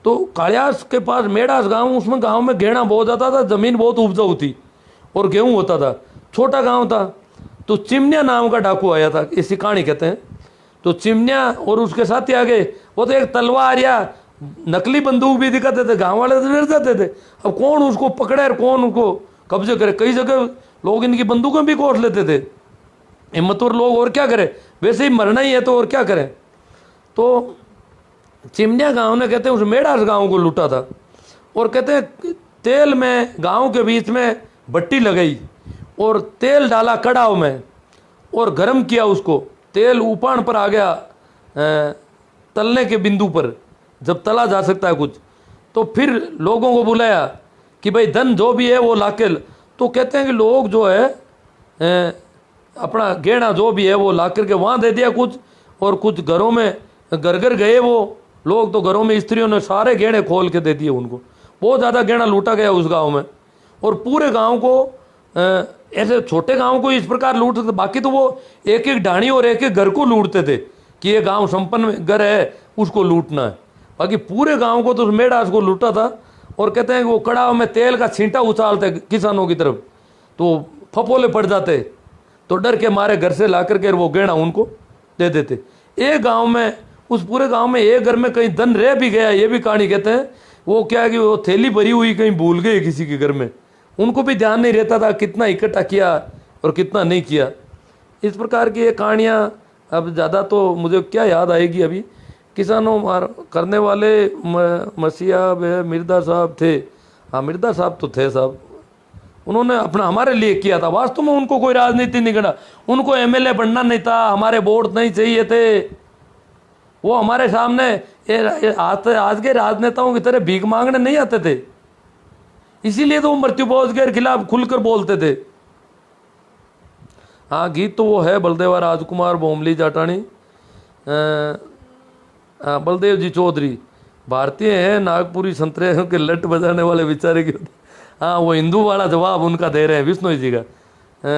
तो कालियास के पास मेढ़ास गांव, उसमें गांव में गेहूं बहुत जाता था, ज़मीन बहुत उपजाऊ थी और गेहूं होता था। छोटा गांव था। तो चिमनिया नाम का डाकू आया था, इसी कहानी कहते हैं। तो चिमनिया और उसके साथी आ गए। वो तो एक तलवार या नकली बंदूक भी दिखाते थे, गांव वाले तो डर जाते थे। अब कौन उसको पकड़े और कौन उसको कब्जे करे। कई जगह लोग इनकी बंदूकें भी कोस लेते थे, हिम्मतवर लोग, और क्या करें, वैसे ही मरना ही है तो और क्या करें। तो चिमनिया गांव ने कहते हैं उस मेढ़ास गांव को लूटा था। और कहते हैं तेल में गांव के बीच में भट्टी लगाई और तेल डाला कड़ाव में और गर्म किया उसको। तेल उपान पर आ गया तलने के बिंदु पर, जब तला जा सकता है कुछ। तो फिर लोगों को बुलाया कि भाई धन जो भी है वो लाके। तो कहते हैं कि लोग जो है अपना गहना जो भी है वो ला करके वहाँ दे दिया कुछ, और कुछ घरों में घर घर गए वो लोग, तो घरों में स्त्रियों ने सारे गहने खोल के दे दिए उनको। बहुत ज़्यादा गहना लूटा गया उस गांव में। और पूरे गांव को ऐसे छोटे गांव को इस प्रकार लूट सकते, बाकी तो वो एक एक ढाणी और एक एक घर को लूटते थे कि ये गांव संपन्न घर है उसको लूटना है। बाकी पूरे गांव को तो उस मेढ़ास को लूटा था। और कहते हैं कि वो कड़ाव में तेल का छींटा उछालते किसानों की तरफ, तो फपोले पड़ जाते, तो डर के मारे घर से ला करके वो गहना उनको दे देते। एक गांव में, उस पूरे गांव में एक घर में कहीं धन रह भी गया, ये भी कहानी कहते हैं। वो क्या है कि वो थैली भरी हुई कहीं भूल गए किसी के घर में, उनको भी ध्यान नहीं रहता था कितना इकट्ठा किया और कितना नहीं किया। इस प्रकार की ये कहानियाँ, अब ज़्यादा तो मुझे क्या याद आएगी अभी, किसानों मार करने वाले मसीहा मिर्दा साहब थे। हाँ, मिर्दा साहब तो थे साहब, उन्होंने अपना हमारे लिए किया था। वास्तव में उनको कोई राजनीति नहीं करना, उनको एमएलए बनना नहीं था, हमारे वोट नहीं चाहिए थे। वो हमारे सामने आज के राजनेताओं की तरह भीख मांगने नहीं आते थे, इसीलिए तो वो मृत्युभोज के खिलाफ खुलकर बोलते थे। हाँ, गीत तो वो है बलदेवा राजकुमार बोमली जाटानी, बलदेव जी चौधरी भारतीय हैं, नागपुरी संतरे के लट बजाने वाले बेचारे के। हाँ, वो हिंदू वाला जवाब उनका दे रहे हैं विष्णु जी का।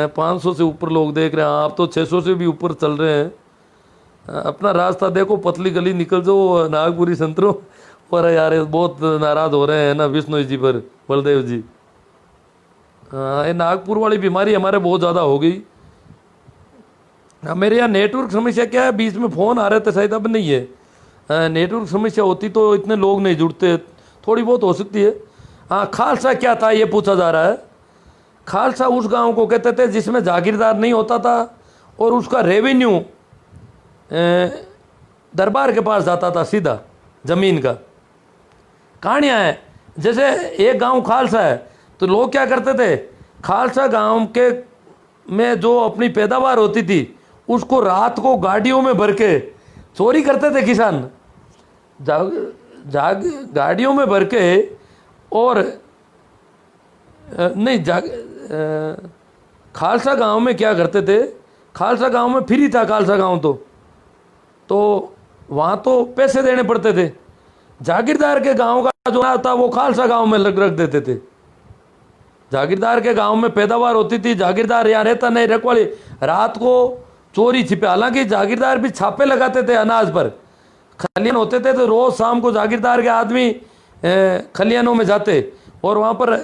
500 से ऊपर लोग देख रहे हैं, आप तो 600 से भी ऊपर चल रहे हैं। अपना रास्ता देखो, पतली गली निकल जाओ नागपुरी संतरों। और यार बहुत नाराज हो रहे हैं ना विष्णु जी पर, बलदेव जी। ये नागपुर वाली बीमारी हमारे बहुत ज़्यादा हो गई। मेरे यहाँ नेटवर्क समस्या क्या है, बीच में फ़ोन आ रहे थे शायद, अब नहीं है। नेटवर्क समस्या होती तो इतने लोग नहीं जुड़ते, थोड़ी बहुत हो सकती है। हाँ, खालसा क्या था ये पूछा जा रहा है। खालसा उस गांव को कहते थे जिसमें जागीरदार नहीं होता था और उसका रेवेन्यू दरबार के पास जाता था सीधा जमीन का। कहानियाँ हैं, जैसे एक गांव खालसा है तो लोग क्या करते थे, खालसा गांव के में जो अपनी पैदावार होती थी उसको रात को गाड़ियों में भर के चोरी करते थे किसान, गाड़ियों में भर के। और नहीं खालसा गांव में क्या करते थे, खालसा गांव में फ्री था खालसा गांव तो वहाँ तो पैसे देने पड़ते थे। जागीरदार के गांव का जो था वो खालसा गांव में रख देते थे। जागीरदार के गांव में पैदावार होती थी, जागीरदार यहाँ रहता नहीं, रखवाली रात को चोरी छिपे। हालांकि जागीरदार भी छापे लगाते थे अनाज पर, खलियान होते थे तो रोज शाम को जागीरदार के आदमी खलियानों में जाते और वहाँ पर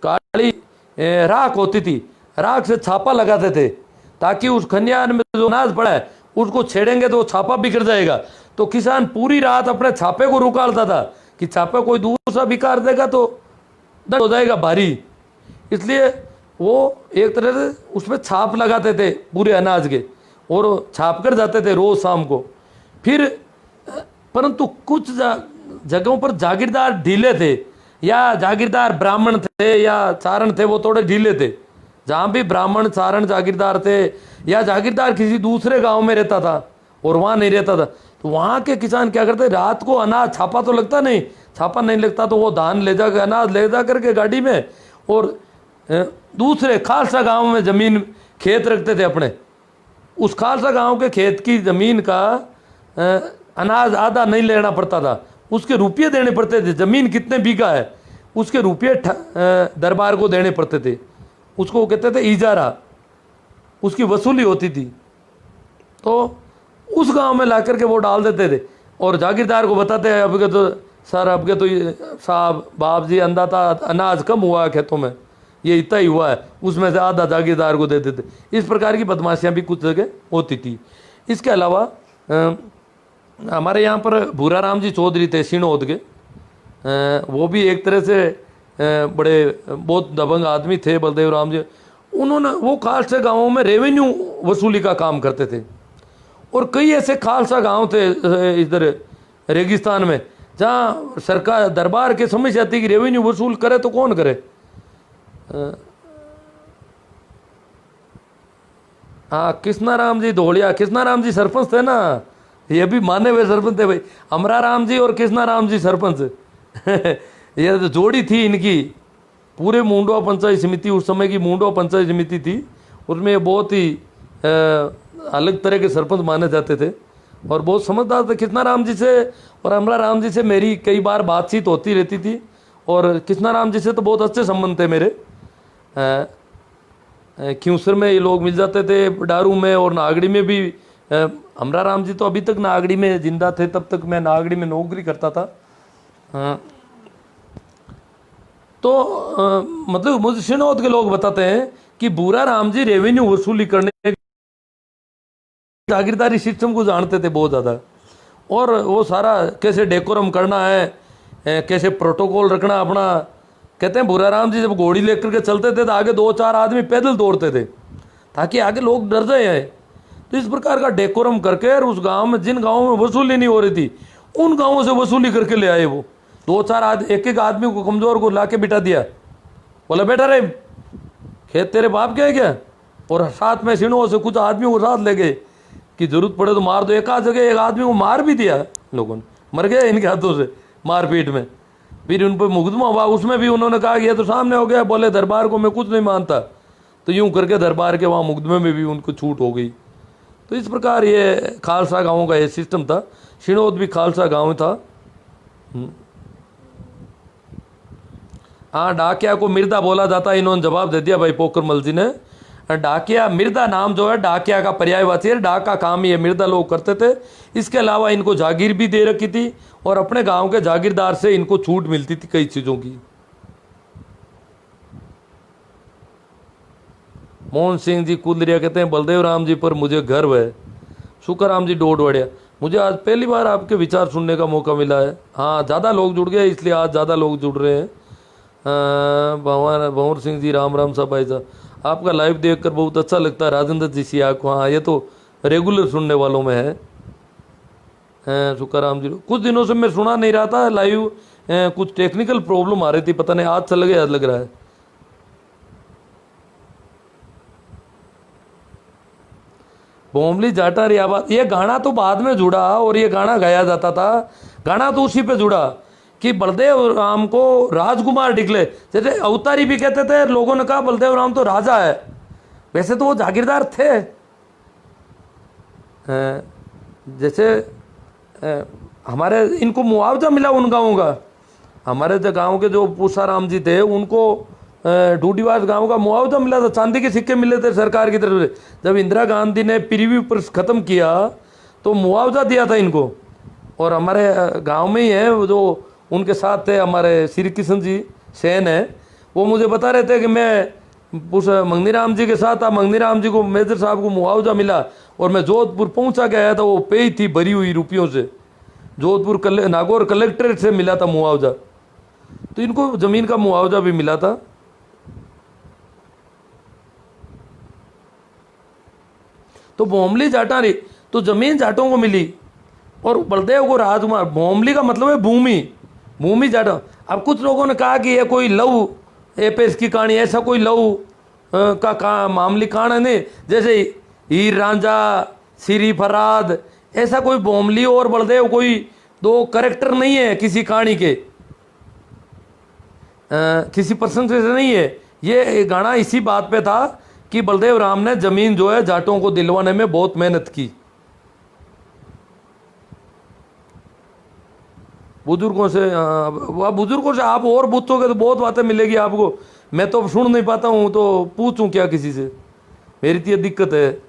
काली राख होती थी, राख से छापा लगाते थे ताकि उस खलियान में जो अनाज पड़ा है उसको छेड़ेंगे तो छापा बिगड़ जाएगा। तो किसान पूरी रात अपने छापे को रुकालता था कि छापा कोई दूसरा बिगाड़ देगा तो दर्द हो जाएगा भारी, इसलिए वो एक तरह से उसमें छाप लगाते थे पूरे अनाज के और छाप कर जाते थे रोज शाम को। फिर परंतु कुछ जगहों पर जागीरदार ढीले थे, या जागीरदार ब्राह्मण थे या चारण थे, वो थोड़े ढीले थे। जहाँ भी ब्राह्मण चारण जागीरदार थे या जागीरदार किसी दूसरे गांव में रहता था और वहाँ नहीं रहता था, तो वहाँ के किसान क्या करते, रात को अनाज, छापा तो लगता नहीं, छापा नहीं लगता तो वो धान ले जा अनाज ले जा करके गाड़ी में, और दूसरे खालसा गांव में ज़मीन खेत रखते थे अपने। उस खालसा गांव के खेत की ज़मीन का अनाज आधा नहीं लेना पड़ता था, उसके रुपये देने पड़ते थे। ज़मीन कितने बीघा है उसके रुपये दरबार को देने पड़ते थे, उसको कहते थे इजारा, उसकी वसूली होती थी। तो उस गांव में ला करके वो डाल देते थे। और जागीरदार को बताते हैं अब के तो सर अब के तो साहब बाप जी अंधा था, अनाज कम हुआ है खेतों में, ये इतना ही हुआ है, उसमें से आधा जागीरदार को देते थे। इस प्रकार की बदमाशियाँ भी कुछ जगह होती थी। इसके अलावा हमारे यहाँ पर भूरा राम जी चौधरी थे सिणोद के, वो भी एक तरह से बड़े बहुत दबंग आदमी थे बलदेव राम जी। उन्होंने वो खालसा गाँवों में रेवेन्यू वसूली का काम करते थे, और कई ऐसे खालसा गांव थे इधर रेगिस्तान में जहां सरकार दरबार के समझ जाती कि रेवेन्यू वसूल करे तो कौन करे। हाँ, कृष्णाराम जी धोलिया, कृष्णाराम जी सरपंच थे ना, ये भी माने हुए सरपंच थे भाई, अमरा राम जी और कृष्णाराम जी सरपंच ये तो जोड़ी थी इनकी। पूरे मुंडवा पंचायत समिति, उस समय की मुंडवा पंचायत समिति थी, उसमें बहुत ही अलग तरह के सरपंच माने जाते थे और बहुत समझदार थे। कृष्णाराम जी से और अमरा राम जी से मेरी कई बार बातचीत होती रहती थी, और कृष्णाराम जी से तो बहुत अच्छे संबंध थे मेरे। क्यूसर में ये लोग मिल जाते थे, डारू में और नागड़ी में भी। अमरा राम जी तो अभी तक नागड़ी में जिंदा थे, तब तक मैं नागड़ी में नौकरी करता था। तो मतलब मुझे सिणोद के लोग बताते हैं कि भूरा राम जी रेवेन्यू वसूली करने जागीरदारी सिस्टम को जानते थे बहुत ज़्यादा, और वो सारा कैसे डेकोरम करना है, कैसे प्रोटोकॉल रखना अपना। कहते हैं भूरा राम जी जब घोड़ी लेकर के चलते थे तो आगे 2-4 आदमी पैदल दौड़ते थे ताकि आगे लोग डर जाए। तो इस प्रकार का डेकोरम करके और उस गांव में, जिन गांवों में वसूली नहीं हो रही थी, उन गांवों से वसूली करके ले आए। वो 2-4 आदमी, एक आदमी को, कमजोर को ला के बिठा दिया, बोला बेटा रे खेत तेरे बाप के है क्या, और साथ में सिणों से कुछ आदमियों को साथ ले गए कि जरूरत पड़े तो मार दो। एक आध जगह एक आदमी को मार भी दिया लोगों ने, मर गए इनके हाथों से मारपीट में। फिर उन पर मुकदमा हुआ, उसमें भी उन्होंने कहा कि ये तो सामने हो गया, बोले दरबार को मैं कुछ नहीं मानता, तो यूं करके दरबार के वहाँ मुकदमे में भी उनको छूट हो गई। तो इस प्रकार ये खालसा गाँव का ये सिस्टम था। सिणोद भी खालसा गाँव था। हाँ, डाकिया को मिर्दा बोला जाता है, इन्होंने जवाब दे दिया भाई पोखरमल जी ने। डाकिया, मिर्दा नाम जो है डाकिया का पर्यायवाची है, डाक का काम ये मिर्दा लोग करते थे। इसके अलावा इनको जागीर भी दे रखी थी, और अपने गांव के जागीरदार से इनको छूट मिलती थी कई चीज़ों की। मोहन सिंह जी कुंदरिया कहते हैं बलदेव राम जी पर मुझे गर्व है। सुखराम जी डोडवड़िया, मुझे आज पहली बार आपके विचार सुनने का मौका मिला है। हाँ, ज़्यादा लोग जुड़ गए इसलिए आज ज़्यादा लोग जुड़ रहे हैं। भंवर सिंह जी राम राम साहब भाई साहब, आपका लाइव देखकर बहुत अच्छा लगता है। राजेंद्र जी सिया को, हाँ ये तो रेगुलर सुनने वालों में है। सुखाराम जी, कुछ दिनों से मैं सुना नहीं रहा था लाइव, कुछ टेक्निकल प्रॉब्लम आ रही थी, पता नहीं आज चल गया लग रहा है। बोमली जाटा री आवाज, ये गाना तो बाद में जुड़ा और ये गाना गाया जाता था। गाना तो उसी पे जुड़ा कि बलदेव राम को राजकुमार डिकले, जैसे अवतारी भी कहते थे, लोगों ने कहा बलदेव राम तो राजा है, वैसे तो वो जागीरदार थे। जैसे हमारे इनको मुआवजा मिला उन गाँवों का। हमारे जो गाँव के जो पूसाराम जी थे उनको डूडीवास गांव का मुआवजा मिला था, चांदी के सिक्के मिले थे सरकार की तरफ से। जब इंदिरा गांधी ने प्रीव्यू पर खत्म किया तो मुआवजा दिया था इनको। और हमारे गांव में ही है वो जो उनके साथ थे हमारे श्री कृष्ण जी सेन है, वो मुझे बता रहे थे कि मैं उस मंगनीराम जी के साथ था, मंगनीराम जी को मेजर साहब को मुआवजा मिला और मैं जोधपुर पहुंचा के आया था, वो पे ही थी भरी हुई रुपयों से, जोधपुर नागौर कलेक्ट्रेट से मिला था मुआवजा। तो इनको जमीन का मुआवजा भी मिला था। तो भोमली जाटा री तो जमीन जाटों को मिली और बलदेव को राजकुमार। भोमली का मतलब है भूमि, भूमि जाटा। अब कुछ लोगों ने कहा कि ये कोई लव एपेस की कहानी, ऐसा कोई लव का मामली कहानी नहीं, जैसे हीर रांझा श्री फराद, ऐसा कोई भोमली और बलदेव कोई दो करेक्टर नहीं है किसी कहानी के, किसी पर्सन से नहीं है। ये गाना इसी बात पे था कि बलदेव राम ने जमीन जो है जाटों को दिलवाने में बहुत मेहनत की। बुजुर्गों से आप और पूछोगे तो बहुत बातें मिलेगी आपको। मैं तो सुन नहीं पाता हूँ तो पूछूं क्या किसी से, मेरी तो ये दिक्कत है।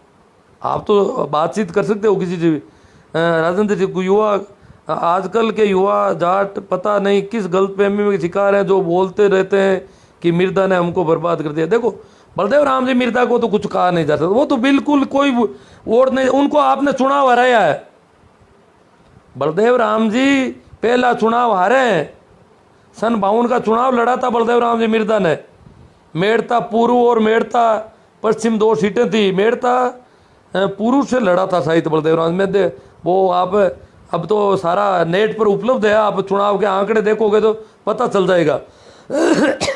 आप तो बातचीत कर सकते हो किसी से भी। राजेंद्र जी, युवा आजकल के युवा जाट पता नहीं किस गलतफहमी में शिकार हैं, जो बोलते रहते हैं कि मिर्दा ने हमको बर्बाद कर दिया। देखो बलदेव राम जी मिर्दा को तो कुछ कहा नहीं जा सकता, वो तो बिल्कुल कोई वोट नहीं, उनको आपने चुनाव हराया है। बलदेव राम जी पहला चुनाव हारे हैं, सन 52 का चुनाव लड़ा था बलदेव राम जी मिर्दा ने। मेड़ता पूर्व और मेड़ता पश्चिम 2 सीटें थी, मेड़ता पूर्व से लड़ा था शायद बलदेव राम में दे वो। आप अब तो सारा नेट पर उपलब्ध है, आप चुनाव के आंकड़े देखोगे तो पता चल जाएगा।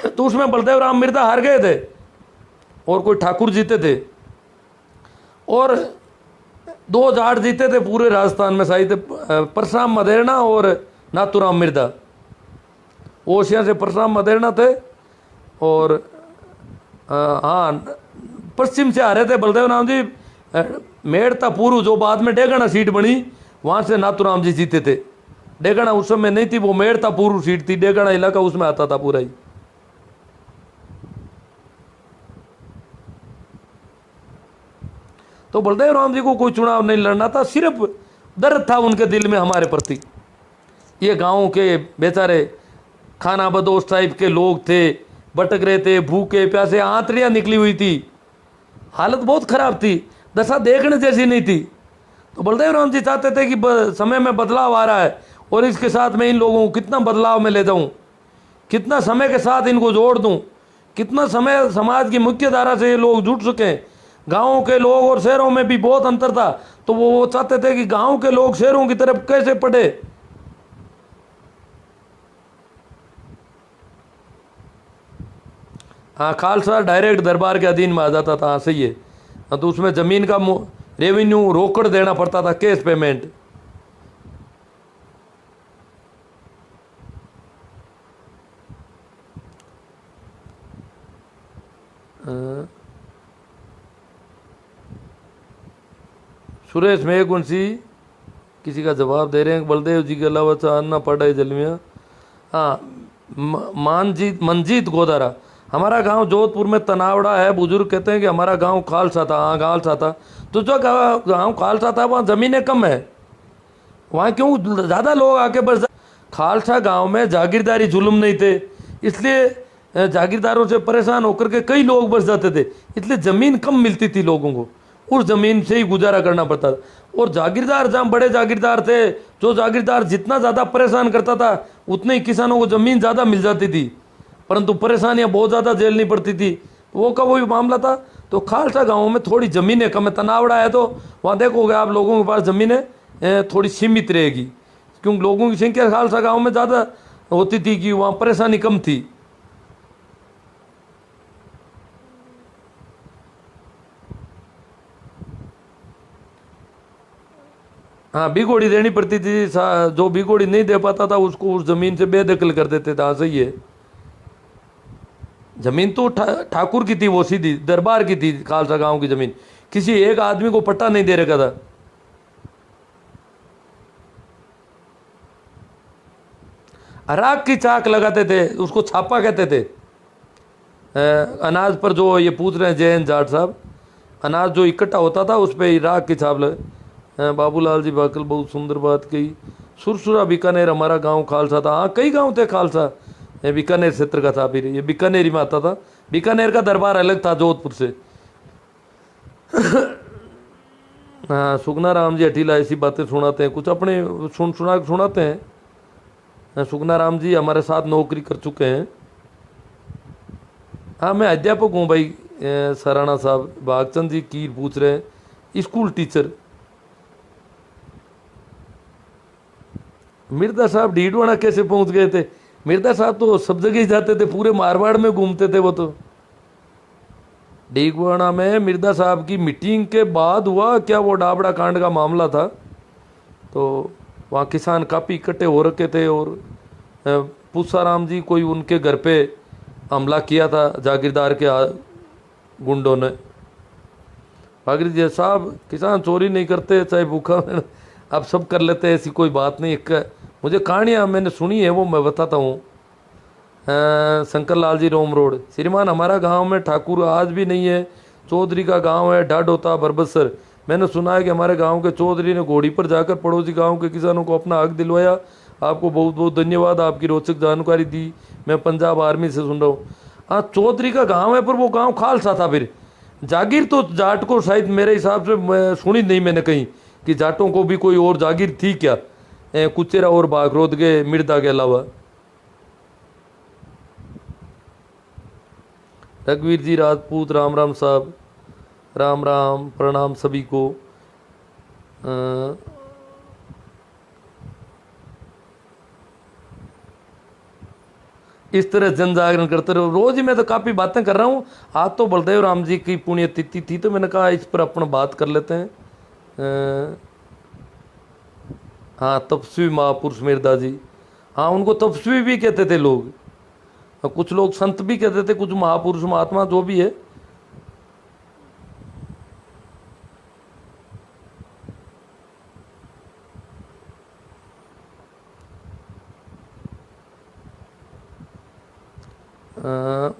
तो उसमें बलदेव राम मिर्दा हार गए थे और कोई ठाकुर जीते थे, और 2 जाट जीते थे पूरे राजस्थान में, शायद परशुराम मदेरणा और नाथूराम मिर्दा। ओशिया से परशुराम मदेरणा थे, और हाँ पश्चिम से आ रहे थे बलदेव राम जी। मेड़ता पूर्व जो बाद में डेगाना सीट बनी, वहाँ से नाथूराम जी जीते थे। डेगाना उस समय नहीं थी, वो मेड़ता पूर्व सीट थी, डेगाना इलाका उसमें आता था पूरा ही। तो बलदेव राम जी को कोई चुनाव नहीं लड़ना था, सिर्फ दर्द था उनके दिल में हमारे प्रति। ये गाँव के बेचारे खाना बदोश टाइप के लोग थे, भटक रहे थे, भूखे प्यासे, आंतड़ियाँ निकली हुई थी, हालत बहुत खराब थी, दशा देखने जैसी नहीं थी। तो बलदेव राम जी चाहते थे कि समय में बदलाव आ रहा है, और इसके साथ मैं इन लोगों को कितना बदलाव में ले जाऊं, कितना समय के साथ इनको जोड़ दूं, कितना समय समाज की मुख्य धारा से ये लोग जुड़ सकें। गाँव के लोग और शहरों में भी बहुत अंतर था, तो वो चाहते थे कि गाँव के लोग शहरों की तरफ कैसे पढ़े। हाँ, खालसा डायरेक्ट दरबार के अधीन में आ जाता था। हाँ सही है। हाँ, तो उसमें ज़मीन का रेवेन्यू रोकड़ देना पड़ता था, कैश पेमेंट। सुरेश मेघवंशी किसी का जवाब दे रहे हैं, बलदेव जी के अलावा चांदना पड़ा है जलमिया। हाँ, मनजीत गोदारा, हमारा गांव जोधपुर में तनावड़ा है, बुजुर्ग कहते हैं कि हमारा गांव खालसा था। हाँ खालसा था, तो जो गांव खालसा था वहाँ ज़मीनें कम है, वहाँ क्यों ज़्यादा लोग आके बस। खालसा गांव में जागीरदारी जुल्म नहीं थे, इसलिए जागीरदारों से परेशान होकर के कई लोग बस जाते थे, इसलिए ज़मीन कम मिलती थी लोगों को, उस ज़मीन से ही गुजारा करना पड़ता था। और जागीरदार जहाँ बड़े जागीरदार थे, जो जागीरदार जितना ज़्यादा परेशान करता था उतने ही किसानों को ज़मीन ज़्यादा मिल जाती थी, परंतु परेशानियाँ बहुत ज़्यादा झेलनी पड़ती थी। वो का वही मामला था। तो खालसा गाँव में थोड़ी ज़मीनें कम है, तनावड़ा है, तो वहाँ देखोगे आप लोगों के पास ज़मीनें थोड़ी सीमित रहेगी, क्योंकि लोगों की संख्या खालसा गाँव में ज़्यादा होती थी कि वहाँ परेशानी कम थी। हाँ, बिगोड़ी देनी पड़ती थी, जो बिगोड़ी नहीं दे पाता था उसको उस ज़मीन से बेदखल कर देते थे। हाँ सही है। ज़मीन तो ठाकुर की थी, वो सीधी दरबार की थी खालसा गांव की ज़मीन, किसी एक आदमी को पट्टा नहीं दे रखा था। राख की चाक लगाते थे, उसको छापा कहते थे। अनाज पर जो ये पूछ रहे हैं जैन जाट साहब, अनाज जो इकट्ठा होता था उस पर राख की छाप लगे। बाबूलाल जी बाकल बहुत सुंदर बात कही। सुरसुरा बीकानेर हमारा गांव खालसा था। हाँ कई गांव थे खालसा, ये बीकानेर क्षेत्र का था, फिर ये बीकानेर में आता था। बीकानेर का दरबार अलग था जोधपुर से। हाँ, सुगना राम जी अठीला ऐसी बातें सुनाते हैं, कुछ अपने सुनाते हैं। सुगना राम जी हमारे साथ नौकरी कर चुके हैं। हाँ, मैं अध्यापक हूँ भाई। सराणा साहब भागचंद जी कीर पूछ रहे हैं, स्कूल टीचर। मिर्जा साहब डीडवाना कैसे पहुंच गए थे? मिर्जा साहब तो सब जगह ही जाते थे, पूरे मारवाड़ में घूमते थे वो तो। डीडवाना में मिर्जा साहब की मीटिंग के बाद हुआ क्या वो डाबड़ा कांड का मामला था, तो वहाँ किसान काफ़ी इकट्ठे हो रखे थे, और पूसाराम जी कोई उनके घर पे हमला किया था जागीरदार के गुंडों ने। भागीर जी साहब किसान चोरी नहीं करते, चाहे भूखा आप सब कर लेते हैं, ऐसी कोई बात नहीं। एक मुझे कहानियाँ मैंने सुनी है वो मैं बताता हूँ। शंकर लाल जी रोम रोड, श्रीमान हमारा गांव में ठाकुर आज भी नहीं है, चौधरी का गांव है ढाडोता बरबसर, मैंने सुना है कि हमारे गांव के चौधरी ने घोड़ी पर जाकर पड़ोसी गांव के किसानों को अपना हक दिलवाया। आपको बहुत बहुत धन्यवाद, आपकी रोचक जानकारी दी। मैं पंजाब आर्मी से सुन रहा हूँ। हाँ, चौधरी का गांव है, पर वो गांव खालसा था। फिर जागीर तो जाट को शायद मेरे हिसाब से सुनी नहीं मैंने कहीं कि जाटों को भी कोई और जागीर थी क्या, कुचेरा और बागरोद के मिर्दा के अलावा। रघुवीर जी राजपूत, राम राम साहब, राम राम, प्रणाम सभी को। इस तरह जन जागरण करते रहो। रोज ही मैं तो काफ़ी बातें कर रहा हूँ। आज तो बलदेव राम जी की पुण्यतिथि थी, तो मैंने कहा इस पर अपन बात कर लेते हैं। हाँ, तपस्वी महापुरुष मिर्दा जी, हाँ उनको तपस्वी भी कहते थे लोग, कुछ लोग संत भी कहते थे, कुछ महापुरुष महात्मा जो भी है।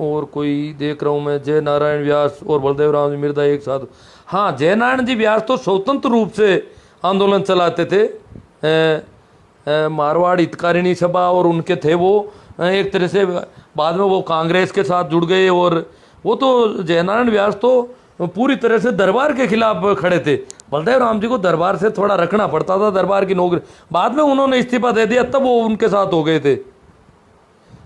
और कोई देख रहा हूँ मैं, जय नारायण व्यास और बलदेव राम जी मिर्दा एक साथ। हाँ, जय नारायण जी व्यास तो स्वतंत्र रूप से आंदोलन चलाते थे। मारवाड़ हितकारिणी सभा और उनके थे वो, एक तरह से बाद में वो कांग्रेस के साथ जुड़ गए। और वो तो जय नारायण व्यास तो पूरी तरह से दरबार के खिलाफ खड़े थे। बलदेव राम जी को दरबार से थोड़ा रखना पड़ता था, दरबार की नौकरी। बाद में उन्होंने इस्तीफा दे दिया, तब वो उनके साथ हो गए थे।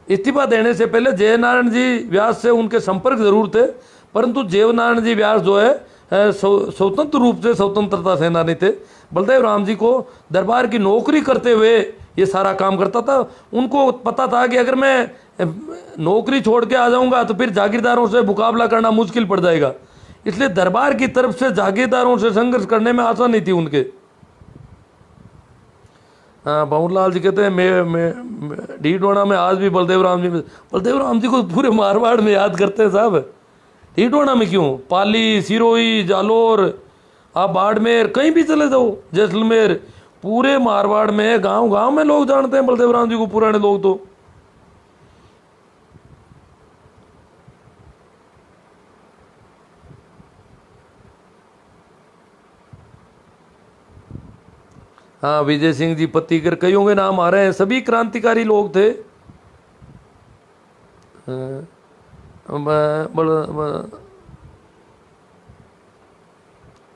इस्तीफा देने से पहले जय नारायण जी व्यास से उनके संपर्क जरूर थे, परंतु जय नारायण जी व्यास जो है स्वतंत्र रूप से स्वतंत्रता सेनानी थे। बलदेव राम जी को दरबार की नौकरी करते हुए ये सारा काम करता था। उनको पता था कि अगर मैं नौकरी छोड़ के आ जाऊंगा तो फिर जागीरदारों से मुकाबला करना मुश्किल पड़ जाएगा, इसलिए दरबार की तरफ से जागीरदारों से संघर्ष करने में आसानी थी उनके। हाँ, भंवरलाल जी कहते हैं मैं डीडवाना में आज भी बलदेव राम जी को पूरे मारवाड़ में याद करते हैं साहब। डीडवाना में क्यों, पाली, सिरोही, जालोर, आप बाड़मेर कहीं भी चले जाओ, जैसलमेर, पूरे मारवाड़ में गांव गांव में लोग जानते हैं बलदेव राम जी को, पुराने लोग तो। हाँ, विजय सिंह जी पत्तीकर, कईयों के नाम आ रहे हैं, सभी क्रांतिकारी लोग थे।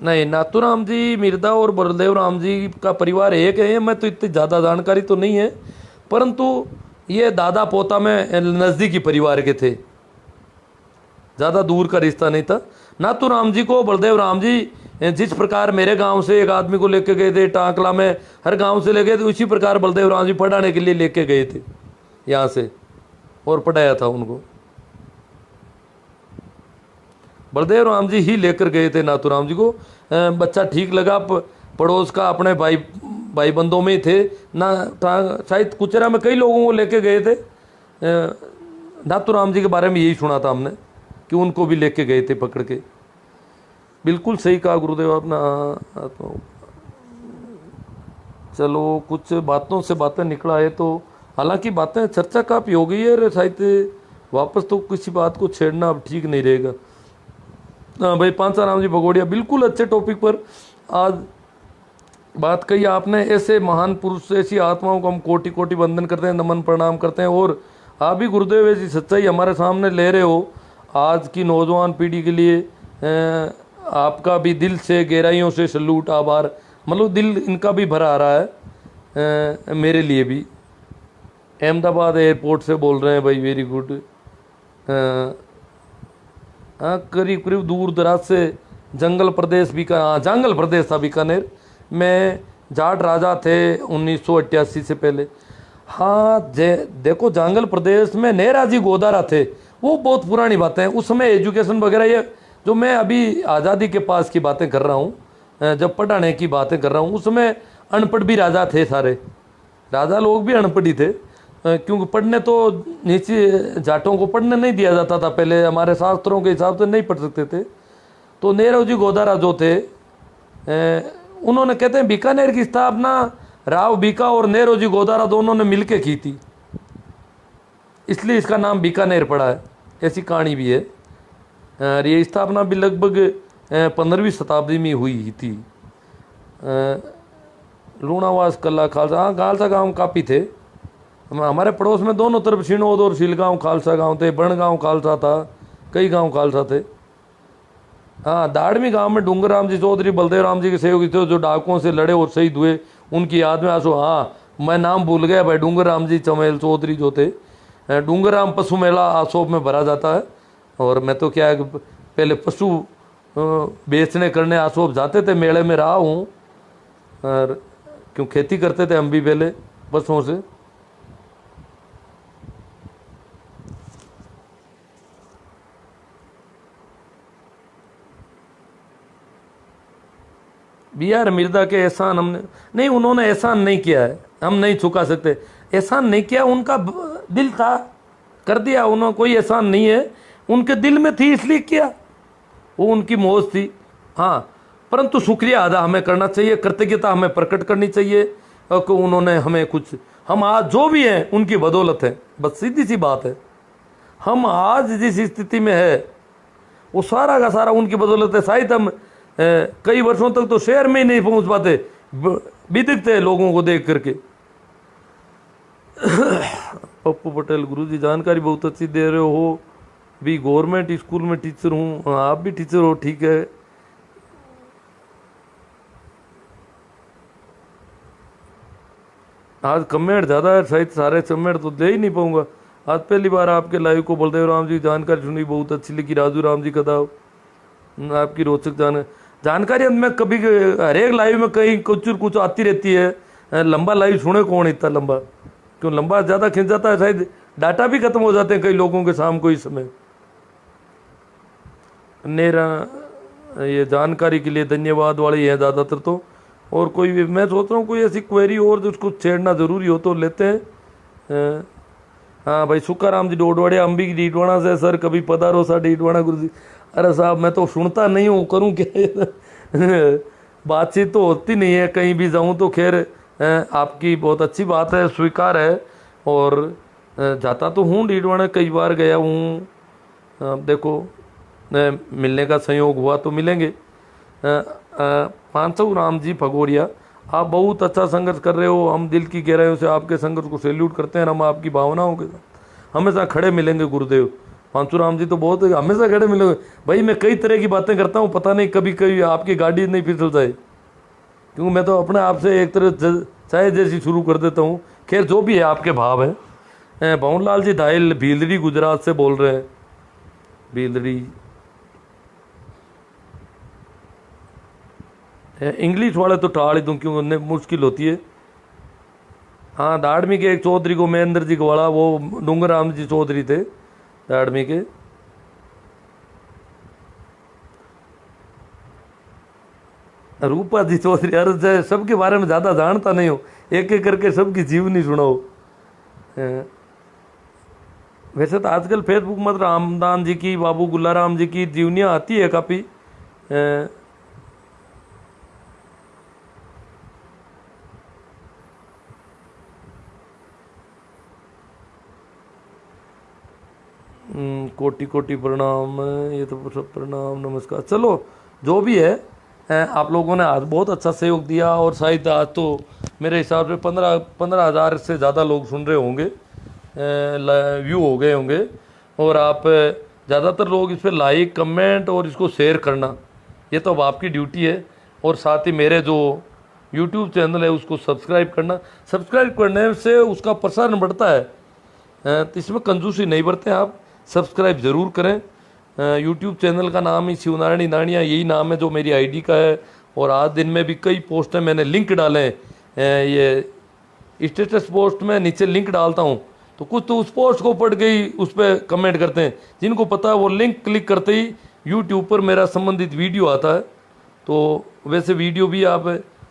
नहीं, नाथूराम जी मिर्दा और बलदेव राम जी का परिवार एक है। मैं तो इतनी ज़्यादा जानकारी तो नहीं है, परंतु ये दादा पोता में नज़दीकी परिवार के थे, ज़्यादा दूर का रिश्ता नहीं था। नाथूराम जी को बलदेव राम जी जिस प्रकार मेरे गांव से एक आदमी को लेके गए थे टांकला में, हर गांव से ले गए थे, उसी प्रकार बलदेव राम जी पढ़ाने के लिए लेके गए थे यहाँ से और पढ़ाया था उनको। बलदेव राम जी ही लेकर गए थे नाथूराम जी को। बच्चा ठीक लगा, पड़ोस का, अपने भाई बंधों में ही थे ना, शायद कुचरा में कई लोगों को लेके गए थे। नाथूराम जी के बारे में यही सुना था हमने कि उनको भी लेके गए थे पकड़ के। बिल्कुल सही कहा गुरुदेव आपने। चलो, कुछ बातों से बातें निकला है, तो हालांकि बातें चर्चा काफ़ी हो गई है, शायद वापस तो किसी बात को छेड़ना अब ठीक नहीं रहेगा। हाँ भाई, पांचाराम जी भगोड़िया, बिल्कुल अच्छे टॉपिक पर आज बात कही आपने। ऐसे महान पुरुष, ऐसी आत्माओं को हम कोटि कोटि वंदन करते हैं, नमन प्रणाम करते हैं। और आप भी गुरुदेव ऐसी सच्चाई हमारे सामने ले रहे हो आज की नौजवान पीढ़ी के लिए। आपका भी दिल से गहराइयों से सल्यूट, आभार। मतलब दिल इनका भी भरा आ रहा है, मेरे लिए भी। अहमदाबाद एयरपोर्ट से बोल रहे हैं भाई, वेरी गुड। हाँ, करीब करीब दूर दराज से, जंगल प्रदेश हाँ, जंगल प्रदेश था बीकानेर में, जाट राजा थे 1988 से पहले। हाँ, देखो जंगल प्रदेश में नेराजी गोदारा थे, वो बहुत पुरानी बातें हैं। उस समय एजुकेशन वगैरह, ये जो मैं अभी आज़ादी के पास की बातें कर रहा हूँ, जब पढ़ाने की बातें कर रहा हूँ, उसमें अनपढ़ भी राजा थे, सारे राजा लोग भी अनपढ़ ही थे। क्योंकि पढ़ने तो नीचे जाटों को पढ़ने नहीं दिया जाता था पहले, हमारे शास्त्रों के हिसाब से नहीं पढ़ सकते थे। तो नेरोजी गोदारा जो थे, उन्होंने, कहते हैं बीकानेर की स्थापना राव बीका और नेरोजी गोदारा दोनों ने मिलके की थी, इसलिए इसका नाम बीकानेर पड़ा है। ऐसी कहानी भी है। ये स्थापना भी लगभग 15वीं शताब्दी में हुई थी। लूणावास कला खालसा, हाँ खालसा गांव काफ़ी थे हमारे पड़ोस में, दोनों तरफ शिनोद और शिलगांव खालसा गांव थे, बनगांव खालसा था, कई गांव खालसा थे। हाँ दाड़मी गांव में डूंगर राम जी चौधरी बलदेव राम जी के सहयोगी थे जो डाकुओं से लड़े और शहीद हुए, उनकी याद में आंसू। हाँ मैं नाम भूल गया भाई, डूंगर राम जी चमेल चौधरी जो थे। डूंगर राम पशु मेला आसोब में भरा जाता है, और मैं तो क्या है पहले पशु बेचने करने आसोब जाते थे, मेले में रहा हूँ, और क्यों खेती करते थे हम भी पहले पशुओं से। बी आर मिर्जा के एहसान हमने नहीं, उन्होंने एहसान नहीं किया है, हम नहीं चुका सकते। एहसान नहीं किया, उनका दिल था, कर दिया उन्होंने, कोई एहसान नहीं है, उनके दिल में थी इसलिए किया, वो उनकी मौज थी। हाँ परंतु शुक्रिया अदा हमें करना चाहिए, कृतज्ञता हमें प्रकट करनी चाहिए कि उन्होंने हमें कुछ, हम आज जो भी हैं उनकी बदौलत है, बस सीधी सी बात है। हम आज जिस स्थिति में है वो सारा का सारा उनकी बदौलत है। शायद हम कई वर्षों तक तो शहर में ही नहीं पहुंच पाते, बिदकते लोगों को देख करके। पप्पू पटेल गुरुजी जानकारी बहुत अच्छी दे रहे हो, भी गवर्नमेंट स्कूल में टीचर हूँ। आप भी टीचर हो, ठीक है। आज कमेंट ज़्यादा है, शायद सारे कमेंट तो दे ही नहीं पाऊंगा। आज पहली बार आपके लाइव को बलदेव राम जी जानकारी सुनी, बहुत अच्छी लगी। राजू राम जी कदा आपकी रोचक जानकारी मैं कभी हर एक लाइव में कहीं कुछ आती रहती है। लंबा लाइव सुने कौन इतना लंबा, क्यों लंबा ज़्यादा खिंच जाता है, शायद डाटा भी खत्म हो जाते हैं कई लोगों के शाम को इस समय। मेरा ये जानकारी के लिए धन्यवाद वाले हैं ज़्यादातर तो, और कोई भी मैं सोच रहा हूँ कोई ऐसी क्वेरी और जो उसको छेड़ना ज़रूरी हो तो लेते हैं। हाँ भाई सुक्काराम जी डोडवाड़िया अम्बी की डीडवाणा से, सर कभी पधारो सा डीडवाणा गुरु जी। अरे साहब मैं तो सुनता नहीं हूँ, करूँ क्या बातचीत तो होती नहीं है कहीं भी जाऊँ तो। खैर आपकी बहुत अच्छी बात है, स्वीकार है, और जाता तो हूँ डीडवाणा, कई बार गया हूँ। देखो मिलने का संयोग हुआ तो मिलेंगे। पांचू राम जी भगोड़िया, आप बहुत अच्छा संघर्ष कर रहे हो, हम दिल की गहराइयों से आपके संघर्ष को सैल्यूट करते हैं। हम आपकी भावनाओं के साथ हमेशा खड़े मिलेंगे गुरुदेव। पांचू राम जी तो बहुत हमेशा खड़े मिलेंगे भाई। मैं कई तरह की बातें करता हूँ, पता नहीं कभी कभी आपकी गाड़ी नहीं फिसल जाए, क्योंकि मैं तो अपने आप से एक तरह चाय जैसी शुरू कर देता हूँ। खैर जो भी है आपके भाव है। भवनलाल जी धाइल भीलड़ी गुजरात से बोल रहे हैं। भीलड़ी इंग्लिश वाले तो टाल ही दूँ क्योंकि मुश्किल होती है। हाँ दाड़मी के एक चौधरी को महेंद्र जी गवाड़ा, वो डूंगर राम जी चौधरी थे दाड़मी के। रूपा जी चौधरी, अरे सबके बारे में ज़्यादा जानता नहीं हो, एक एक करके सबकी जीवनी सुनाओ। वैसे तो आजकल फेसबुक मत रामदान जी की, बाबू गुल्लाराम जी की जीवनियाँ आती है काफ़ी। कोटि कोटि प्रणाम, ये तो सब प्रणाम नमस्कार। चलो जो भी है, आप लोगों ने आज बहुत अच्छा सहयोग दिया, और शायद आज तो मेरे हिसाब से 15,000 से ज़्यादा लोग सुन रहे होंगे, व्यू हो गए होंगे। और आप ज़्यादातर लोग इस पर लाइक कमेंट और इसको शेयर करना, ये तो अब आपकी ड्यूटी है। और साथ ही मेरे जो यूट्यूब चैनल है उसको सब्सक्राइब करना। सब्सक्राइब करने से उसका प्रसारण बढ़ता है, तो इसमें कंजूसी नहीं बरतें आप, सब्सक्राइब ज़रूर करें। यूट्यूब चैनल का नाम ही शिवनारायणी नानिया, यही नाम है जो मेरी आईडी का है। और आज दिन में भी कई पोस्ट हैं, मैंने लिंक डाले हैं, ये स्टेटस पोस्ट में नीचे लिंक डालता हूँ, तो कुछ तो उस पोस्ट को पढ़ के ही उस पर कमेंट करते हैं। जिनको पता है वो लिंक क्लिक करते ही यूट्यूब पर मेरा संबंधित वीडियो आता है। तो वैसे वीडियो भी आप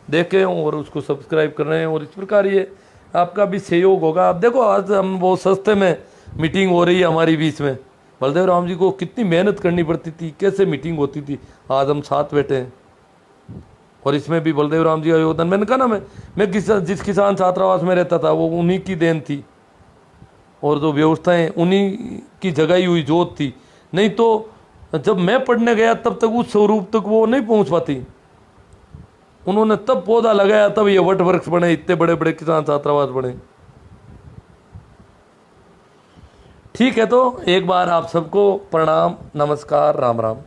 देखें और उसको सब्सक्राइब कर रहे हैं, और इस प्रकार ये आपका भी सहयोग होगा। आप देखो आज हम वो सस्ते में मीटिंग हो रही है हमारी बीच में, बलदेव राम जी को कितनी मेहनत करनी पड़ती थी, कैसे मीटिंग होती थी, आज हम साथ बैठे हैं। और इसमें भी बलदेव राम जी का योगदान, मैंने कहा ना, मैं जिस किसान छात्रावास में रहता था वो उन्हीं की देन थी, और जो व्यवस्थाएं उन्हीं की जगाई हुई जोत थी। नहीं तो जब मैं पढ़ने गया तब तक उस स्वरूप तक वो नहीं पहुंच पाती। उन्होंने तब पौधा लगाया, तब ये वट वृक्ष बने, इतने बड़े बड़े किसान छात्रावास बने। ठीक है, तो एक बार आप सबको प्रणाम, नमस्कार, राम राम।